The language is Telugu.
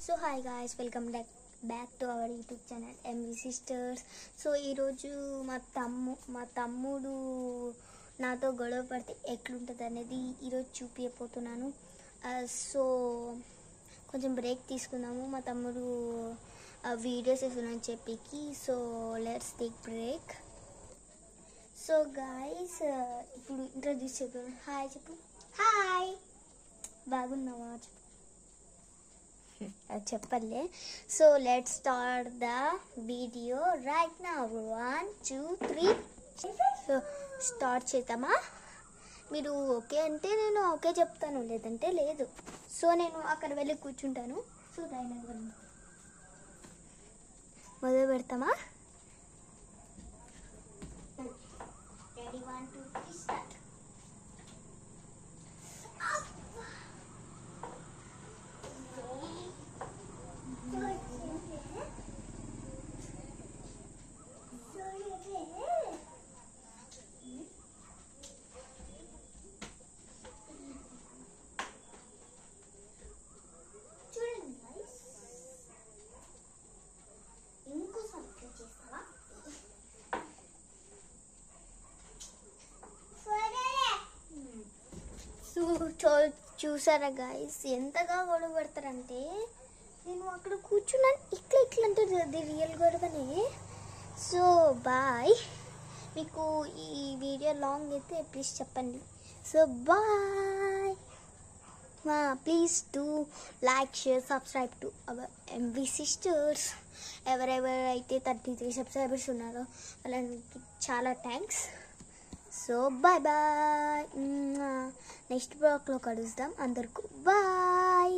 So hi guys, welcome back to our YouTube channel MV Sisters. So ఈరోజు మా తమ్ముడు నాతో గొడవ పడితే ఎట్లుంటుంది అనేది ఈరోజు చూపించబోతున్నాను. సో కొంచెం బ్రేక్ తీసుకుందాము. మా తమ్ముడు వీడియోస్ వేస్తున్నాను చెప్పికి. So let's take break. So guys ఇప్పుడు ఇంట్రడ్యూస్ చెప్పాను. హాయ్ చెప్పు. హాయ్, బాగున్నావా చెప్పు. చెప్పలే. So let's start the video right now. 1 2 3. So start చేద్దామా? మీరు ఓకే అంటే నేను ఓకే చెప్తాను, లేదంటే లేదు. సో నేను అక్కడ వెళ్ళి కూర్చుంటాను. సో డైలాగ్ మొదలు పెడతామా? Ready 1 2 3 start. చూసారా గాయస్ ఎంతగా గొడవ పెడతారంటే, నేను అక్కడ కూర్చున్నాను ఇట్లా అంటే అది రియల్ గొడవనే. So bye. మీకు ఈ వీడియో లాంగ్ అయితే ప్లీజ్ చెప్పండి. So bye. Please do like share subscribe to our MV sisters. ఎవరెవరైతే 33 సబ్స్క్రైబర్స్ ఉన్నారో వాళ్ళకి చాలా thanks. So bye bye. Next బ్లాగ్లో కలుద్దాం. అందరికీ బాయ్.